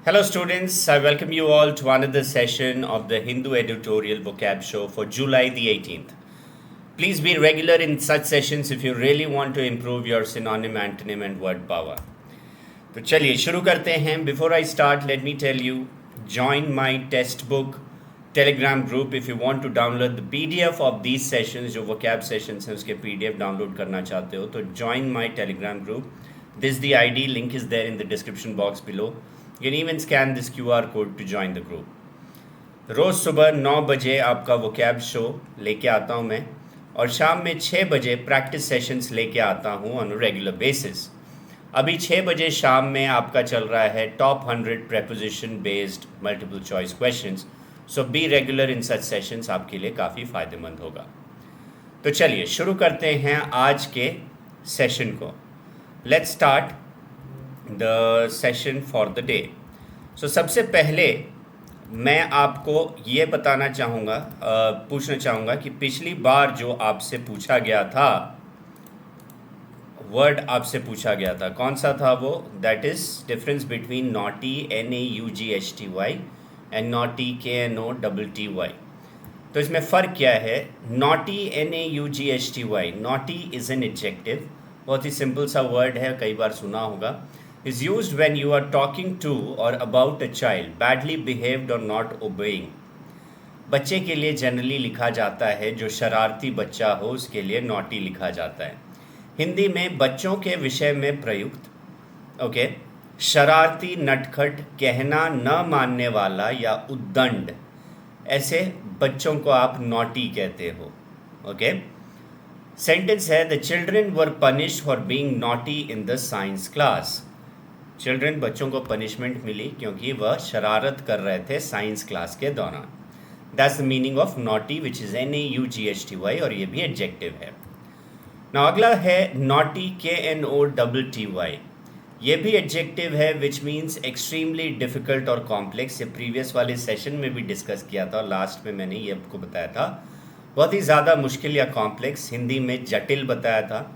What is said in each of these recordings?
Hello, students. I welcome you all to another session of the Hindu Editorial Vocab Show for July the 18th. Please be regular in such sessions if you really want to improve your synonym, antonym, and word power. तो चलिए शुरू करते हैं. Before I start, let me tell you, join my test book Telegram group if you want to download the PDF of these sessions. जो vocab sessions हैं उसके PDF download करना चाहते हो तो join my Telegram group. This is the ID. Link is there in the description box below. You can even scan this QR code to join the group. रोज़ सुबह 9 बजे आपका vocab show लेके आता हूँ मैं और शाम में 6 बजे प्रैक्टिस सेशंस लेके आता हूँ ऑन रेगुलर बेसिस. अभी 6 बजे शाम में आपका चल रहा है top 100 preposition based multiple choice questions. So be regular in such sessions, आपके लिए काफ़ी फ़ायदेमंद होगा. तो चलिए शुरू करते हैं आज के सेशन को. Let's start the session for the day. So सबसे पहले मैं आपको ये बताना चाहूँगा, पूछना चाहूँगा कि पिछली बार जो आपसे पूछा गया था, वर्ड आपसे पूछा गया था, कौन सा था वो? That is difference between naughty NAUGHTY and naughty KNOTTY. तो इसमें फ़र्क क्या है? Naughty NAUGHTY, naughty is an adjective. बहुत ही सिंपल सा वर्ड है, कई बार सुना होगा. is used when you are talking to or about a child badly behaved or not obeying. बच्चे के लिए जनरली लिखा जाता है, जो शरारती बच्चा हो उसके लिए नॉटी लिखा जाता है. हिंदी में बच्चों के विषय में प्रयुक्त शरारती, नटखट, कहना न मानने वाला या उद्दंड, ऐसे बच्चों को आप नॉटी कहते हो. सेंटेंस है, the children were punished for being naughty in the science class. Children, बच्चों को पनिशमेंट मिली क्योंकि वह शरारत कर रहे थे साइंस क्लास के दौरान. That's the meaning of naughty, which is NAUGHTY, और ये भी एडजेक्टिव है. ना अगला है नॉटी KNOTTY. ये भी एडजेक्टिव है, विच मीन्स एक्सट्रीमली डिफ़िकल्ट और कॉम्प्लेक्स. ये प्रीवियस वाले सेशन में भी डिस्कस किया था और लास्ट में मैंने ये आपको बताया था. बहुत ही ज़्यादा मुश्किल या कॉम्प्लेक्स, हिंदी में जटिल बताया था.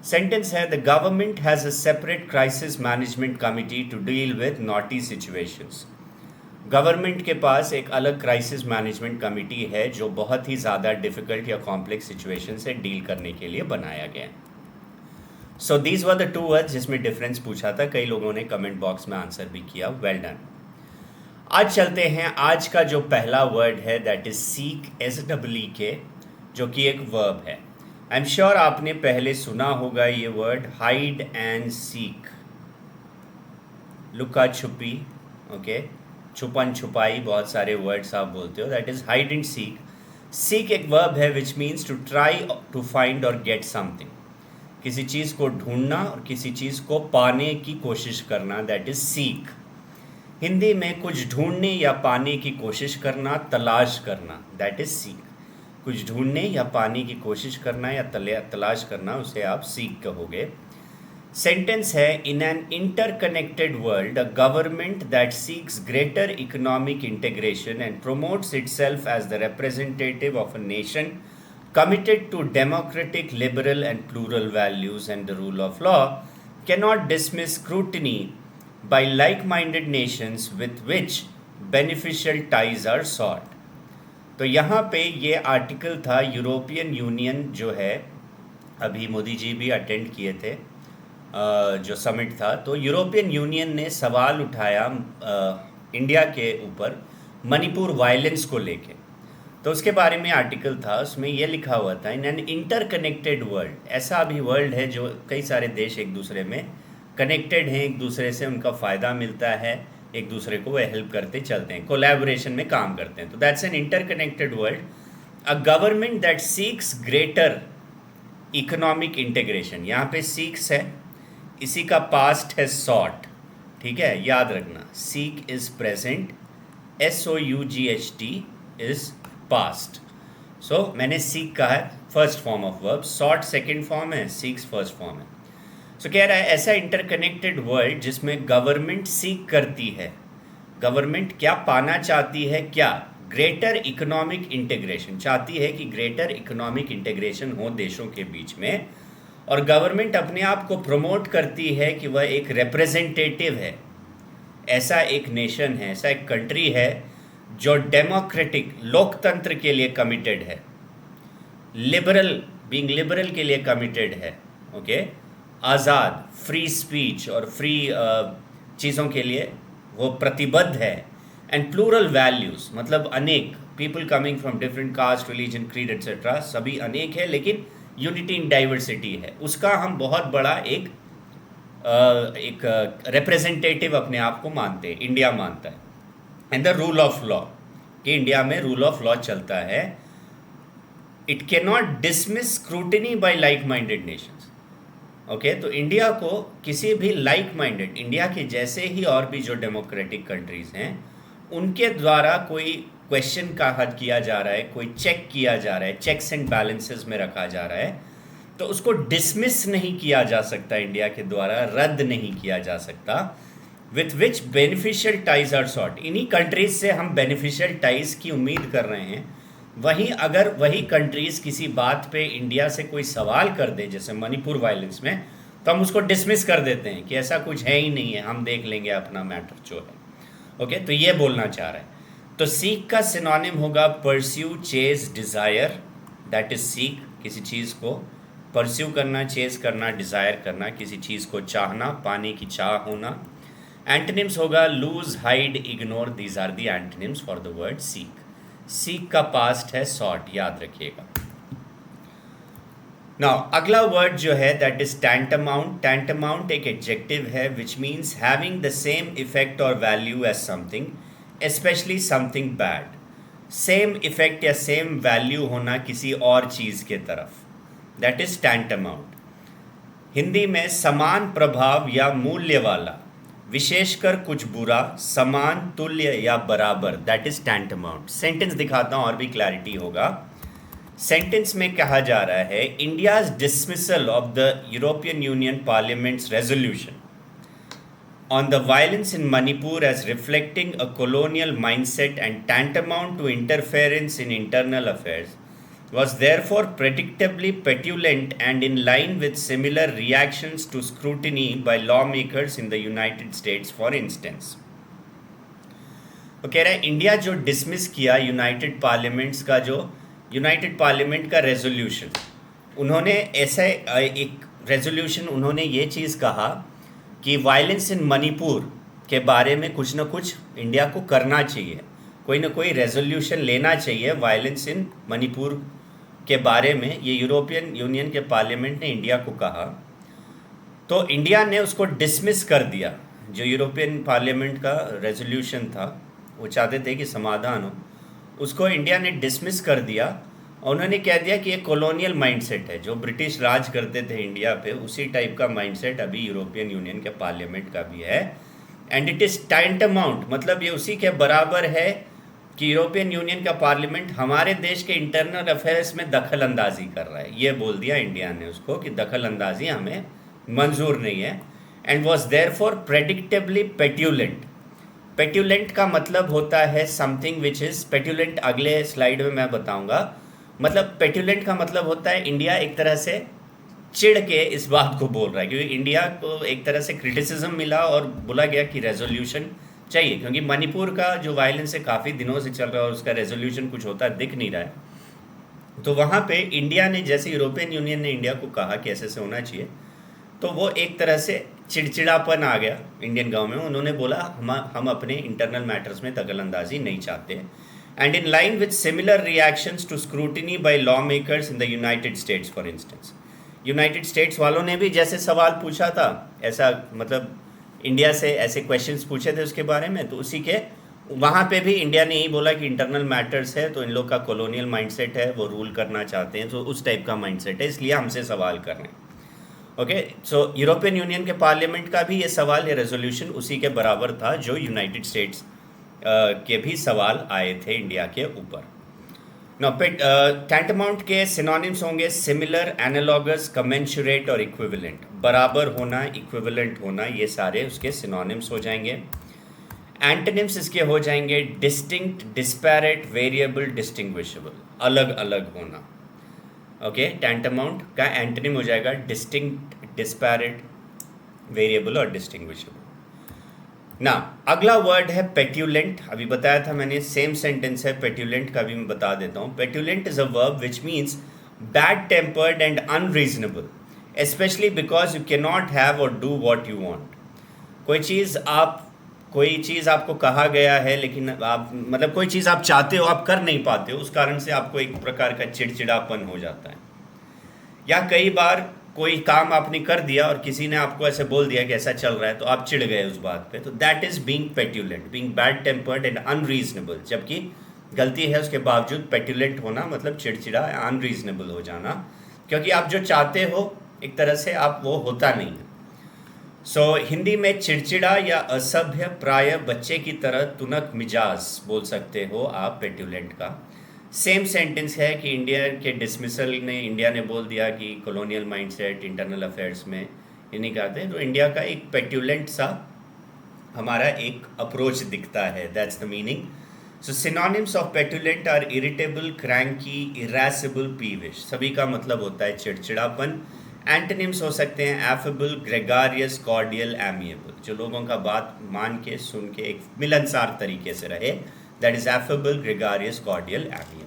सेंटेंस है, the government has a separate crisis management committee to deal with naughty situations. Government के पास एक अलग क्राइसिस मैनेजमेंट कमिटी है जो बहुत ही ज़्यादा डिफ़िकल्ट या कॉम्प्लेक्स सिचुएशन से डील करने के लिए बनाया गया है. So these were the two words जिसमें डिफरेंस पूछा था. कई लोगों ने कमेंट बॉक्स में आंसर भी किया. Well done. आज चलते हैं. आज का जो पहला वर्ड है दैट इज सीक, SEEK, जो कि एक वर्ब है. आई एम श्योर आपने पहले सुना होगा ये वर्ड, हाइड एंड सीक, लुका छुपी, छुपन छुपाई, बहुत सारे वर्ड्स आप बोलते हो. That is hide and seek. Seek एक वर्ब है which means to try to find or get something. किसी चीज़ को ढूंढना और किसी चीज़ को पाने की कोशिश करना, दैट इज सीक. हिंदी में कुछ ढूंढने या पाने की कोशिश करना, तलाश करना, दैट इज सीक. कुछ ढूंढने या पाने की कोशिश करना या तलाश करना, उसे आप सीक कहोगे. सेंटेंस है, in an interconnected world a government that seeks greater economic integration and promotes itself as the representative of a nation committed to democratic, liberal and plural values and the rule of law, cannot dismiss scrutiny by like-minded nations with which beneficial ties are sought. तो यहाँ पे ये article था, European union जो है, अभी मोदी जी भी attend किए थे जो समिट था, तो यूरोपियन यूनियन ने सवाल उठाया इंडिया के ऊपर मणिपुर वायलेंस को लेके. तो उसके बारे में आर्टिकल था, उसमें यह लिखा हुआ था, इन एन इंटरकनेक्टेड वर्ल्ड, ऐसा अभी वर्ल्ड है जो कई सारे देश एक दूसरे में कनेक्टेड हैं, एक दूसरे से उनका फ़ायदा मिलता है, एक दूसरे को वो हेल्प करते चलते हैं, कोलैबोरेशन में काम करते हैं. तो that's an interconnected world. A government that seeks greater economic integration, यहाँ पे सीक्स है, इसी का पास्ट है सॉट. ठीक है, याद रखना. Seek is present, SOUGHT is past. So मैंने सीक कहा है first form of verb, sort second form है, सीक्स फर्स्ट फॉर्म है. सो कह रहा है ऐसा इंटरकनेक्टेड वर्ल्ड जिसमें गवर्नमेंट सीक करती है. गवर्नमेंट क्या पाना चाहती है? क्या? ग्रेटर इकोनॉमिक इंटीग्रेशन, चाहती है कि ग्रेटर इकोनॉमिक इंटीग्रेशन हो देशों के बीच में, और गवर्नमेंट अपने आप को प्रमोट करती है कि वह एक रिप्रेजेंटेटिव है, ऐसा एक नेशन है, ऐसा एक कंट्री है जो डेमोक्रेटिक लोकतंत्र के लिए कमिटेड है, लिबरल बीइंग लिबरल के लिए कमिटेड है, ओके, आज़ाद फ्री स्पीच और फ्री चीज़ों के लिए वो प्रतिबद्ध है, एंड प्लूरल वैल्यूज़ मतलब अनेक, people coming from different caste religion creed etcetera सभी अनेक है, लेकिन यूनिटी इन डाइवर्सिटी है, उसका हम बहुत बड़ा एक रिप्रेजेंटेटिव अपने आप को मानते हैं, इंडिया मानता है। And the rule of law, कि इंडिया में रूल ऑफ लॉ चलता है। It can not dismiss scrutiny by like minded nations, okay. तो इंडिया को किसी भी लाइक माइंडेड, इंडिया के जैसे ही और भी जो डेमोक्रेटिक कंट्रीज हैं उनके द्वारा कोई क्वेश्चन का हद किया जा रहा है, कोई चेक किया जा रहा है, चेक्स एंड बैलेंसेस में रखा जा रहा है, तो उसको डिसमिस नहीं किया जा सकता, इंडिया के द्वारा रद्द नहीं किया जा सकता। With which beneficial ties are sought, इन्हीं कंट्रीज से हम बेनिफिशियल टाइज की उम्मीद कर रहे हैं। वहीं अगर वही कंट्रीज़ किसी बात पे इंडिया से कोई सवाल कर दे, जैसे मणिपुर वायलेंस में, तो हम उसको डिसमिस कर देते हैं कि ऐसा कुछ है ही नहीं है, हम देख लेंगे अपना मैटर जो है, ओके। तो ये बोलना चाह रहा है। तो सीक का सिनोनिम होगा pursue, chase, desire, that is seek, किसी चीज़ को परस्यू करना, चेज करना, डिज़ायर करना, किसी चीज़ को चाहना, पाने की चाह होना। एंटनिम्स होगा lose, hide, ignore, these are the antonyms for the word seek. Seek का पास्ट है सॉट, याद रखिएगा। नाउ अगला वर्ड जो है दैट इज टैंटामाउंट। टैंटामाउंट एक एडजेक्टिव है which means having the same effect और value as something, especially something bad. Same effect या सेम वैल्यू होना किसी और चीज़ के तरफ, दैट इज टैंटामाउंट। हिंदी में समान प्रभाव या मूल्य वाला, विशेषकर कुछ बुरा, समान, तुल्य या बराबर, दैट इज टैंटामाउंट। सेंटेंस दिखाता हूँ और भी क्लैरिटी होगा। सेंटेंस में कहा जा रहा है India's dismissal of the European union parliaments resolution on the violence in Manipur as reflecting a colonial mindset and tantamount to interference in internal affairs was therefore predictably petulant and in line with similar reactions to scrutiny by lawmakers in the United States, for instance. वो कह रहा है India जो dismiss किया United parliaments का, जो United parliament का resolution, उन्होंने ऐसा एक रेजोल्यूशन, उन्होंने ये चीज़ कहा कि वायलेंस इन मणिपुर के बारे में कुछ ना कुछ इंडिया को करना चाहिए, कोई ना कोई रेजोल्यूशन लेना चाहिए वायलेंस इन मणिपुर के बारे में। ये यूरोपियन यूनियन के पार्लियामेंट ने इंडिया को कहा, तो इंडिया ने उसको डिसमिस कर दिया। जो यूरोपियन पार्लियामेंट का रेजोल्यूशन था, वो चाहते थे कि समाधान हो, उसको इंडिया ने डिसमिस कर दिया। उन्होंने कह दिया कि ये कॉलोनियल माइंडसेट है, जो ब्रिटिश राज करते थे इंडिया पे, उसी टाइप का माइंडसेट अभी यूरोपियन यूनियन के पार्लियामेंट का भी है। एंड इट इज़ टैंटामाउंट, मतलब ये उसी के बराबर है कि यूरोपियन यूनियन का पार्लियामेंट हमारे देश के इंटरनल अफेयर्स में दखल अंदाजी कर रहा है। ये बोल दिया इंडिया ने उसको कि दखल अंदाजी हमें मंजूर नहीं है। And was therefore predictably petulant. Petulant का मतलब होता है समथिंग विच इज़ पेट्यूलेंट, अगले स्लाइड में मैं बताऊंगा। मतलब पेट्यूलेंट का मतलब होता है इंडिया एक तरह से चिढ़ के इस बात को बोल रहा है, क्योंकि इंडिया को एक तरह से क्रिटिसिज्म मिला और बोला गया कि रेजोल्यूशन चाहिए, क्योंकि मणिपुर का जो वायलेंस है काफ़ी दिनों से चल रहा है और उसका रेजोल्यूशन कुछ होता दिख नहीं रहा है। तो वहाँ पे इंडिया ने, जैसे यूरोपियन यूनियन ने इंडिया को कहा कि ऐसे होना चाहिए, तो वो एक तरह से चिड़चिड़ापन आ गया इंडियन गवर्नमेंट में। उन्होंने बोला हम अपने इंटरनल मैटर्स में दखल अंदाजी नहीं चाहते। And in line with similar reactions to scrutiny by lawmakers in the United States, for instance. United states वालों ने भी जैसे सवाल पूछा था, ऐसा मतलब इंडिया से ऐसे क्वेश्चंस पूछे थे उसके बारे में, तो उसी के वहाँ पे भी इंडिया ने यही बोला कि इंटरनल मैटर्स है, तो इन लोग का कॉलोनियल माइंडसेट है, वो रूल करना चाहते हैं, तो उस टाइप का माइंडसेट है, इसलिए हमसे सवाल कर रहे हैं। ओके, सो यूरोपियन यूनियन के पार्लियामेंट का भी ये सवाल, ये रेजोल्यूशन उसी के बराबर था जो यूनाइटेड स्टेट्स के भी सवाल आए थे इंडिया के ऊपर। नाउ टैंटामाउंट के सिनोनिम्स होंगे सिमिलर, एनालॉगस, कमेंसुरेट और इक्विवेलेंट। बराबर होना, इक्विवेलेंट होना, ये सारे उसके सिनोनिम्स हो जाएंगे। एंटोनिम्स इसके हो जाएंगे डिस्टिंक्ट, डिस्पैरेट, वेरिएबल, डिस्टिंग्विशेबल, अलग अलग होना। ओके, टैंटामाउंट का एंटोनिम हो जाएगा डिस्टिंक्ट, डिस्पैरेट, वेरिएबल और डिस्टिंग्विशेबल। ना, अगला वर्ड है पेट्यूलेंट। अभी बताया था मैंने, सेम सेंटेंस है, पेट्यूलेंट का भी मैं बता देता हूँ। Petulant is a verb which means bad tempered and unreasonable, especially because you can not have और डू वॉट यू वॉन्ट। कोई चीज़ आपको कहा गया है, लेकिन आप मतलब कोई चीज़ आप चाहते हो, आप कर नहीं पाते हो, उस कारण से आपको एक प्रकार का चिड़चिड़ापन हो जाता है। या कई बार कोई काम आपने कर दिया और किसी ने आपको ऐसे बोल दिया कि ऐसा चल रहा है, तो आप चिढ़ गए उस बात पे, तो that is being petulant, being bad tempered and unreasonable. जबकि गलती है उसके बावजूद पेट्यूलेंट होना मतलब चिड़चिड़ा, अनरीजनेबल हो जाना, क्योंकि आप जो चाहते हो एक तरह से आप वो होता नहीं है। हिंदी में चिड़चिड़ा या असभ्य, प्राय बच्चे की तरह तुनक मिजाज बोल सकते हो आप पेट्यूलेंट का। सेम सेंटेंस है कि इंडिया ने बोल दिया कि कॉलोनियल माइंडसेट इंटरनल अफेयर्स में ये नहीं करते, तो इंडिया का एक पेट्यूलेंट सा हमारा एक अप्रोच दिखता है, that's the meaning. Synonyms of petulant are irritable, cranky, irascible, peevish. सभी का मतलब होता है चिड़चिड़ापन। एंटोनिम्स हो सकते हैं एफेबल, ग्रेगारियस, कॉर्डियल, एमिएबल। जो लोगों का बात मान के सुन के एक मिलनसार तरीके से रहे, that is affable, gregarious, cordial, amiable.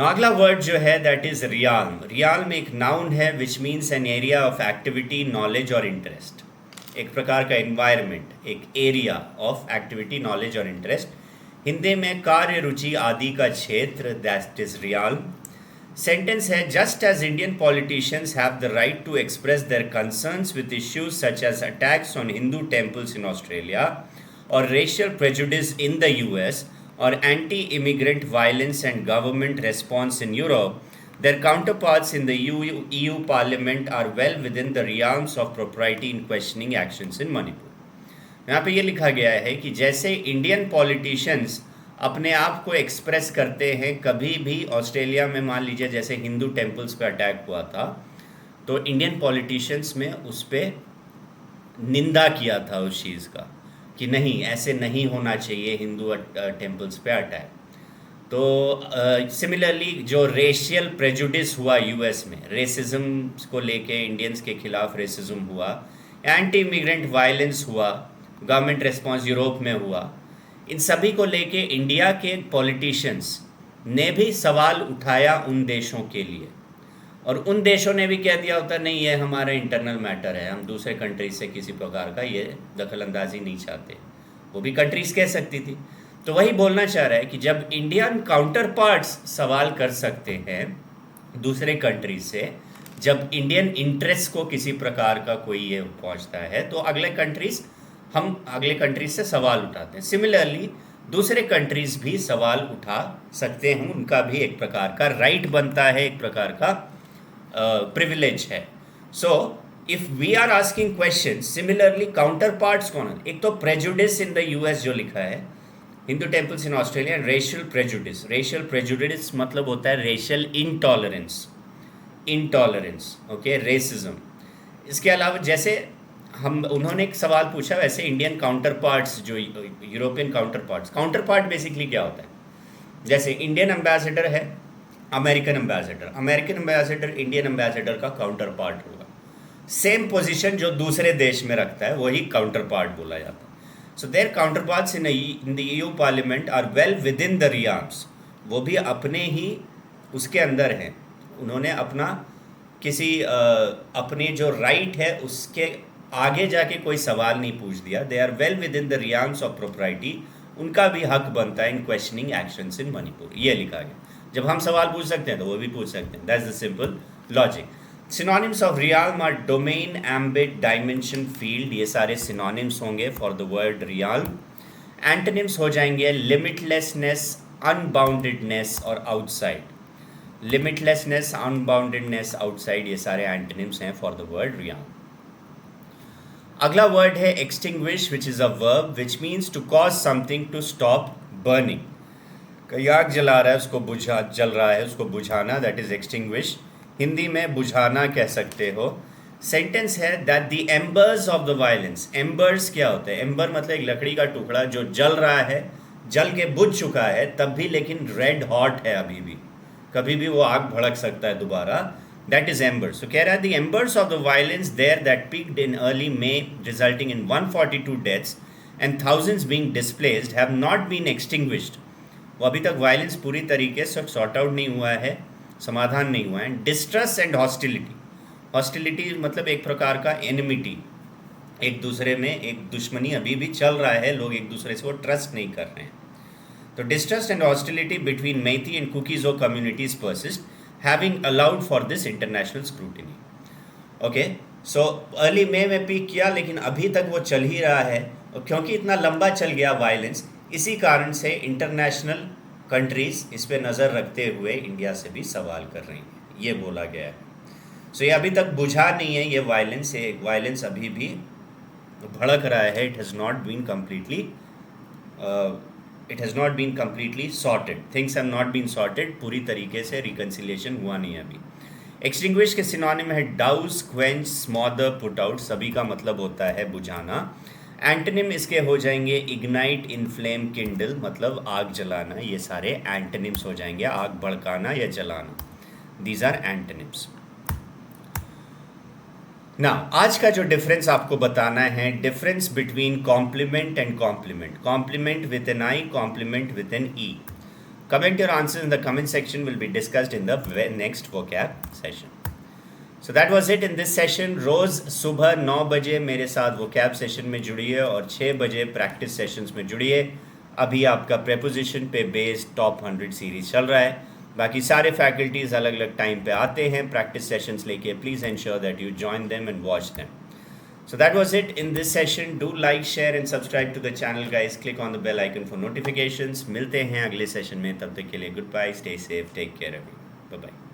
अगला वर्ड जो है दैट इज रियाल्म। रियाल्म एक नाउन है which means an area of activity, knowledge और इंटरेस्ट। एक प्रकार का एनवायरमेंट, एक एरिया ऑफ एक्टिविटी, नॉलेज और इंटरेस्ट। हिंदी में कार्य, रुचि आदि का क्षेत्र, दैट इज रियाल्म। सेंटेंस है, just as Indian politicians have the right to express their concerns with issues such as attacks on Hindu temples in Australia और racial prejudice in the US or anti-immigrant violence and government response in Europe, their counterparts in the EU Parliament are well within the realms of propriety in questioning actions in Manipur. यहाँ पे ये लिखा गया है कि जैसे Indian politicians अपने आप को एक्सप्रेस करते हैं, कभी भी ऑस्ट्रेलिया में मान लीजिए जैसे हिंदू टेम्पल्स पे अटैक हुआ था, तो इंडियन पॉलिटिशियंस में उस पर निंदा किया था उस चीज़ का कि नहीं, ऐसे नहीं होना चाहिए हिंदू टेम्पल्स पे अटैक। तो सिमिलरली जो रेशियल प्रेजुडिस हुआ यूएस में, रेसिज्म को लेके इंडियंस के खिलाफ रेसिज्म हुआ, एंटी इमिग्रेंट वायलेंस हुआ, गवर्नमेंट रिस्पॉन्स यूरोप में हुआ, इन सभी को लेके इंडिया के पॉलिटिशियंस ने भी सवाल उठाया उन देशों के लिए, और उन देशों ने भी कह दिया होता नहीं, ये हमारा इंटरनल मैटर है, हम दूसरे कंट्रीज से किसी प्रकार का ये दखल अंदाजी नहीं चाहते। वो भी कंट्रीज कह सकती थी। तो वही बोलना चाह रहा है कि जब इंडियन काउंटर पार्ट्स सवाल कर सकते हैं दूसरे कंट्रीज से, जब इंडियन इंटरेस्ट को किसी प्रकार का कोई ये पहुंचता है, तो हम अगले कंट्रीज से सवाल उठाते हैं। सिमिलरली दूसरे कंट्रीज भी सवाल उठा सकते हैं, उनका भी एक प्रकार का राइट बनता है, एक प्रकार का प्रिविलेज है। So if we are asking question, similarly counter parts कौन है? एक तो प्रेजुडिस इन द यूएस जो लिखा है, Hindu temples in Australia, and racial prejudice. Racial prejudice मतलब होता है रेशियल इंटॉलरेंस, ओके, रेसिज्म। इसके अलावा जैसे उन्होंने एक सवाल पूछा, वैसे इंडियन काउंटर पार्ट्स जो यूरोपियन काउंटर पार्ट बेसिकली क्या होता है? जैसे इंडियन एम्बेसडर है, अमेरिकन एम्बेसडर इंडियन एम्बेसडर का काउंटर पार्ट होगा। सेम पोजीशन जो दूसरे देश में रखता है वही काउंटर पार्ट बोला जाता है। So their counter parts in the EU parliament are well within the realms. वो भी अपने ही उसके अंदर हैं, उन्होंने अपना अपने जो राइट है उसके आगे जाके कोई सवाल नहीं पूछ दिया। They are well within the realms of propriety, उनका भी हक बनता है in questioning actions in Manipur. ये लिखा गया। जब हम सवाल पूछ सकते हैं तो वो भी पूछ सकते हैं, that's the simple logic. Synonyms of realm are domain, ambit, dimension, field. ये सारे सिनोनिम्स होंगे for the word realm. Antonyms हो जाएंगे लिमिटलेसनेस, अनबाउंडेडनेस और आउटसाइड। लिमिटलेसनेस, अनबाउंडेडनेस, आउटसाइड, ये सारे एंटोनिम्स हैं फॉर द वर्ड रियाल्म। अगला वर्ड है extinguish, which is a verb which means to cause something to stop burning. कहीं आग जला रहा है उसको जल रहा है उसको बुझाना, दैट इज एक्सटिंग्विश। हिंदी में बुझाना कह सकते हो। सेंटेंस है that the एम्बर्स of the violence. एम्बर्स क्या होता है? एम्बर मतलब एक लकड़ी का टुकड़ा जो जल रहा है, जल के बुझ चुका है तब भी, लेकिन रेड हॉट है अभी भी, कभी भी वो आग भड़क सकता है दोबारा। That is embers. So कह रहा है the embers of the violence there that peaked in early May resulting in 142 deaths and thousands being displaced have not been extinguished. वो अभी तक वायलेंस पूरी तरीके से सॉर्ट आउट नहीं हुआ है, समाधान नहीं हुआ है. Distrust and hostility. हॉस्टिलिटी मतलब एक प्रकार का एनिमिटी, एक दूसरे में एक दुश्मनी अभी भी चल रहा है, लोग एक दूसरे से वो ट्रस्ट नहीं कर रहे हैं. तो distrust and hostility between Meitei and कुकीज़ो communities persist, having allowed for this international scrutiny. Okay, so early May में पीक किया, लेकिन अभी तक वो चल ही रहा है. और क्योंकि इतना लंबा चल गया वायलेंस, इसी कारण से इंटरनेशनल कंट्रीज़ इस पर नज़र रखते हुए इंडिया से भी सवाल कर रही हैं, ये बोला गया है. सो ये अभी तक बुझा नहीं है ये वायलेंस अभी भी भड़क रहा है. It has not been completely sorted. Things have not been sorted. पूरी तरीके से रिकन्सिलिएशन हुआ नहीं है अभी. एक्सटिंग्विश के सिनोनिम है डाउस, क्वेंच, स्मॉदर, पुट आउट. सभी का मतलब होता है बुझाना. एंटनिम इसके हो जाएंगे इग्नाइट, इनफ्लेम, किंडल, मतलब आग जलाना. ये सारे एंटनिम्स हो जाएंगे. आग भड़काना या जलाना, दीज आर एंटनिम्स. ना आज का जो डिफरेंस आपको बताना है, difference between compliment and complement. Compliment with an I, complement with an E. Comment your answers in the comment section, will be discussed in the next vocab session. So that was it in this session. रोज़ सुबह 9 बजे मेरे साथ vocab session में जुड़िए और 6 बजे practice sessions में जुड़िए. अभी आपका प्रेपोजिशन पे बेस्ड टॉप 100 सीरीज चल रहा है. बाकी सारे फैकल्टीज़ अलग अलग टाइम पे आते हैं प्रैक्टिस सेशंस लेके. Please ensure that you join them and watch them. So that was it in this session. Do like, share and subscribe to the channel guys. Click on the bell icon for notifications. मिलते हैं अगले session में. तब तक के लिए goodbye. Stay safe. Take care everyone. Bye bye.